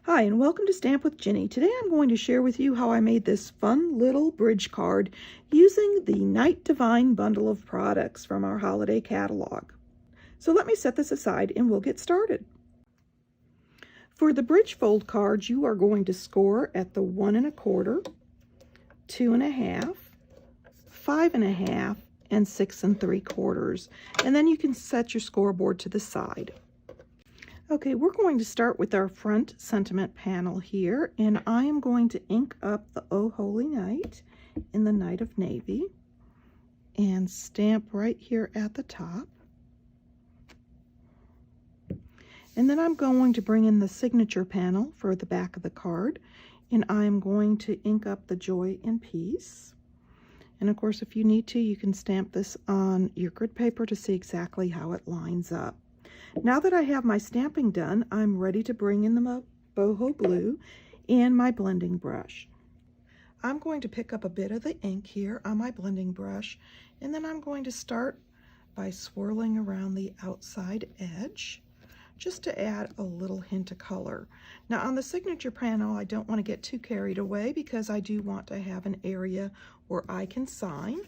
Hi, and welcome to Stamp with Ginny. Today I'm going to share with you how I made this fun little bridge card using the Night Divine bundle of products from our holiday catalog. So let me set this aside and we'll get started. For the bridge fold cards, you are going to score at the 1 1/4, 2 1/2, 5 1/2, and 6 3/4. And then you can set your scoreboard to the side. Okay, we're going to start with our front sentiment panel here, and I am going to ink up the Oh Holy Night in the Night of Navy and stamp right here at the top. And then I'm going to bring in the signature panel for the back of the card, and I'm going to ink up the Joy and Peace. And of course, if you need to, you can stamp this on your grid paper to see exactly how it lines up. Now that I have my stamping done, I'm ready to bring in the boho blue and my blending brush. I'm going to pick up a bit of the ink here on my blending brush, and then I'm going to start by swirling around the outside edge just to add a little hint of color. Now on the signature panel, I don't want to get too carried away because I do want to have an area where I can sign.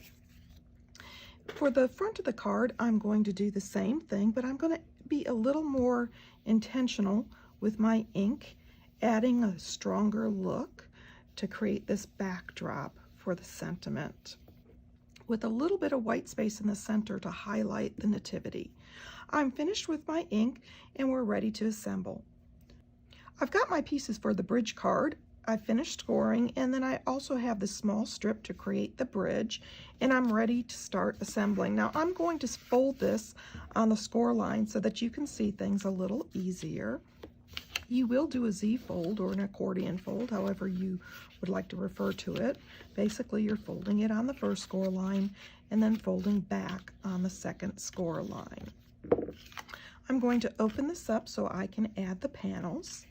For the front of the card, I'm going to do the same thing, but I'm going to be a little more intentional with my ink, adding a stronger look to create this backdrop for the sentiment, with a little bit of white space in the center to highlight the Nativity. I'm finished with my ink and we're ready to assemble. I've got my pieces for the bridge card. I finished scoring, and then I also have this small strip to create the bridge, and I'm ready to start assembling. Now I'm going to fold this on the score line so that you can see things a little easier. You will do a Z fold or an accordion fold, however you would like to refer to it. Basically, you're folding it on the first score line and then folding back on the second score line. I'm going to open this up so I can add the panels.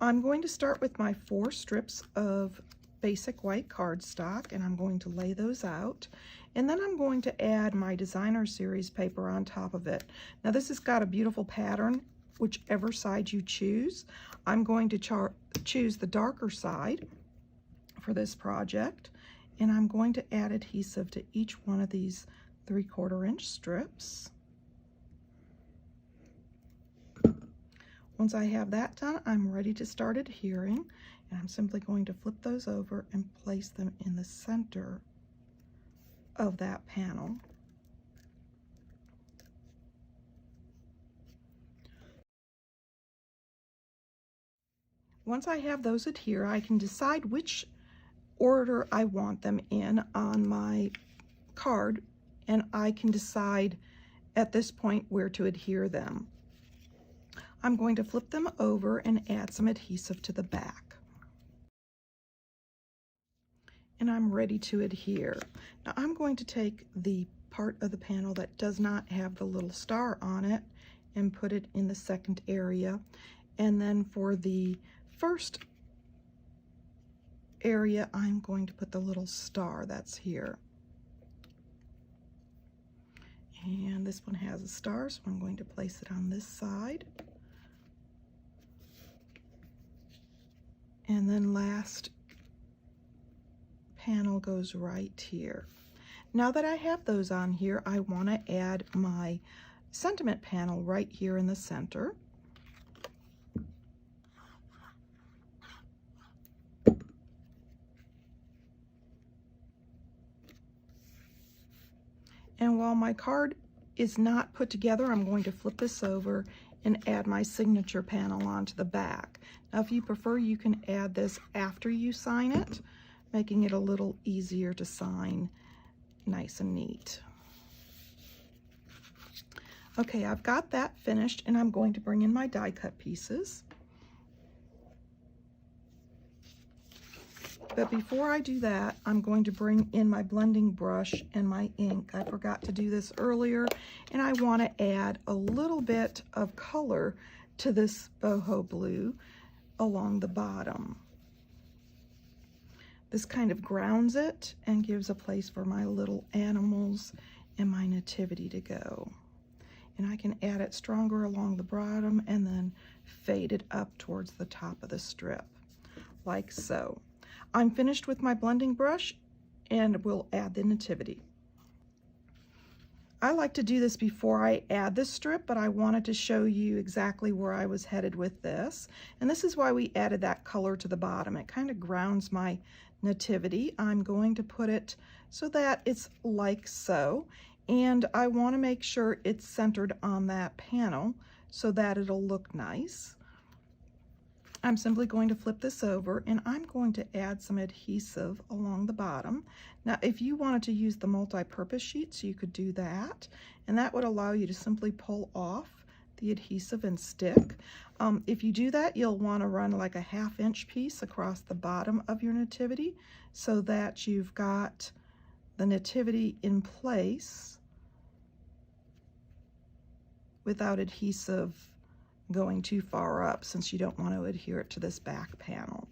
I'm going to start with my 4 strips of basic white cardstock, and I'm going to lay those out, and then I'm going to add my designer series paper on top of it. Now this has got a beautiful pattern, whichever side you choose. I'm going to choose the darker side for this project, and I'm going to add adhesive to each one of these 3/4 inch strips. Once I have that done, I'm ready to start adhering, and I'm simply going to flip those over and place them in the center of that panel. Once I have those adhere, I can decide which order I want them in on my card, and I can decide at this point where to adhere them. I'm going to flip them over and add some adhesive to the back. And I'm ready to adhere. Now I'm going to take the part of the panel that does not have the little star on it and put it in the second area. And then for the first area, I'm going to put the little star that's here. And this one has a star, so I'm going to place it on this side. And then last panel goes right here. Now that I have those on here, I want to add my sentiment panel right here in the center. And while my card is not put together, I'm going to flip this over and add my signature panel onto the back. Now if you prefer, you can add this after you sign it, making it a little easier to sign nice and neat. Okay, I've got that finished, and I'm going to bring in my die cut pieces. But before I do that, I'm going to bring in my blending brush and my ink. I forgot to do this earlier, and I want to add a little bit of color to this boho blue along the bottom. This kind of grounds it and gives a place for my little animals and my nativity to go. And I can add it stronger along the bottom and then fade it up towards the top of the strip, like so. I'm finished with my blending brush, and we'll add the nativity. I like to do this before I add the strip, but I wanted to show you exactly where I was headed with this. And this is why we added that color to the bottom. It kind of grounds my nativity. I'm going to put it so that it's like so. And I want to make sure it's centered on that panel so that it'll look nice. I'm simply going to flip this over, and I'm going to add some adhesive along the bottom. Now, if you wanted to use the multi-purpose sheets, you could do that, and that would allow you to simply pull off the adhesive and stick. If you do that, you'll want to run like a 1/2 inch piece across the bottom of your nativity so that you've got the nativity in place without adhesive going too far up, since you don't want to adhere it to this back panel.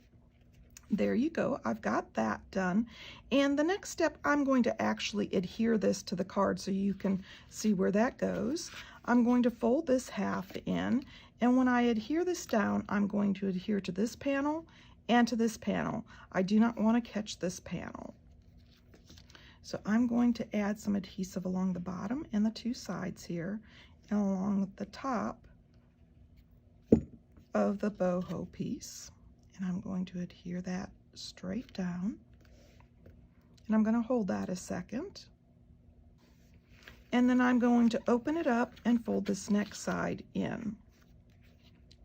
There you go. I've got that done. And the next step, I'm going to actually adhere this to the card so you can see where that goes. I'm going to fold this half in, and when I adhere this down, I'm going to adhere to this panel and to this panel. I do not want to catch this panel. So I'm going to add some adhesive along the bottom and the two sides here, and along the top of the boho piece, and I'm going to adhere that straight down, and I'm going to hold that a second, and then I'm going to open it up and fold this next side in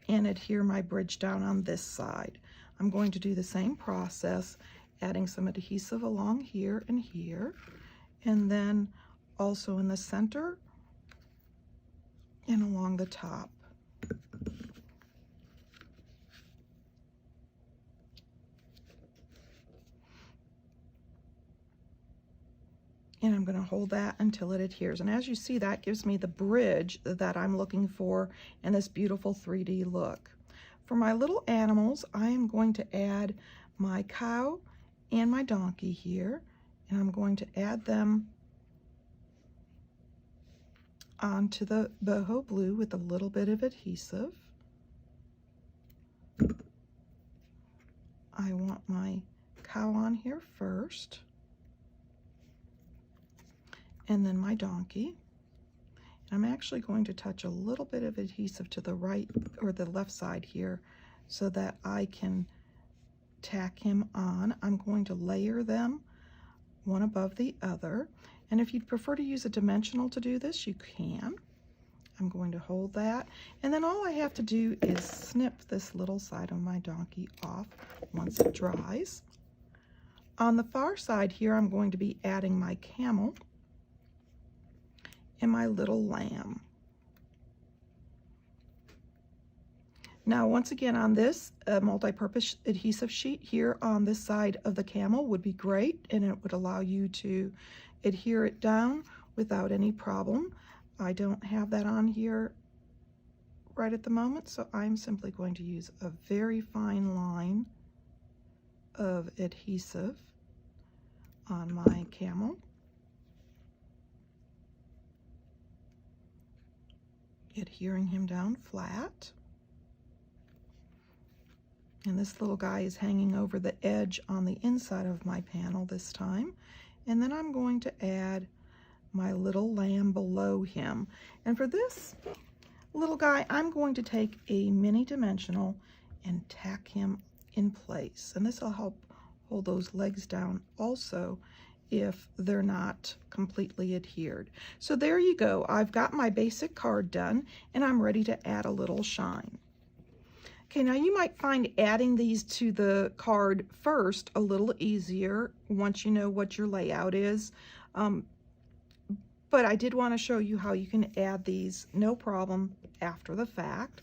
and adhere my bridge down on this side. I'm going to do the same process, adding some adhesive along here, and then also in the center and along the top. And I'm going to hold that until it adheres. And as you see, that gives me the bridge that I'm looking for in this beautiful 3D look. For my little animals, I am going to add my cow and my donkey here, and I'm going to add them onto the boho blue with a little bit of adhesive. I want my cow on here first, and then my donkey. I'm actually going to touch a little bit of adhesive to the right or the left side here so that I can tack him on. I'm going to layer them one above the other, and if you'd prefer to use a dimensional to do this, you can. I'm going to hold that, and then all I have to do is snip this little side of my donkey off once it dries. On the far side here, I'm going to be adding my camel and my little lamb. Now, once again, on this multi-purpose adhesive sheet here on this side of the camel would be great, and it would allow you to adhere it down without any problem. I don't have that on here right at the moment, so I'm simply going to use a very fine line of adhesive on my camel. Adhering him down flat. And this little guy is hanging over the edge on the inside of my panel this time. And then I'm going to add my little lamb below him. And for this little guy, I'm going to take a mini dimensional and tack him in place. And this will help hold those legs down also if they're not completely adhered. So there you go. I've got my basic card done, and I'm ready to add a little shine. Okay, now you might find adding these to the card first a little easier once you know what your layout is. But I did want to show you how you can add these no problem after the fact.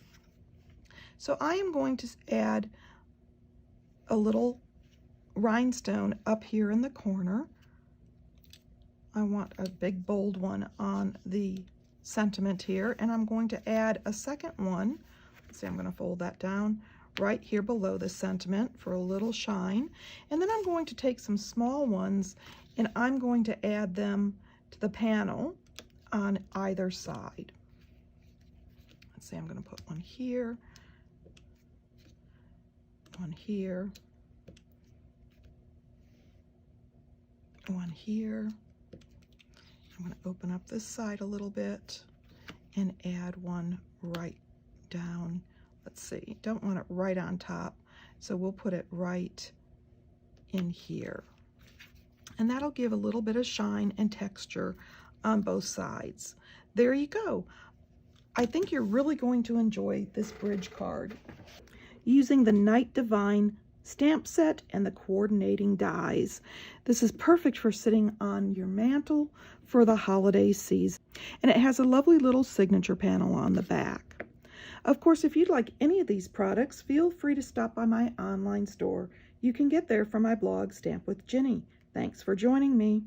So I am going to add a little rhinestone up here in the corner. I want a big bold one on the sentiment here, and I'm going to add a second one. Let's see, I'm going to fold that down right here below the sentiment for a little shine. And then I'm going to take some small ones and I'm going to add them to the panel on either side. say I'm going to put one here, one here, one here. I'm going to open up this side a little bit and add one right down. Let's see, don't want it right on top, so we'll put it right in here. And that'll give a little bit of shine and texture on both sides. There you go. I think you're really going to enjoy this bridge card. Using the Night Divine stamp set and the coordinating dies. This is perfect for sitting on your mantle for the holiday season. And it has a lovely little signature panel on the back. Of course, if you'd like any of these products, feel free to stop by my online store. You can get there from my blog, Stamp with Jini. Thanks for joining me.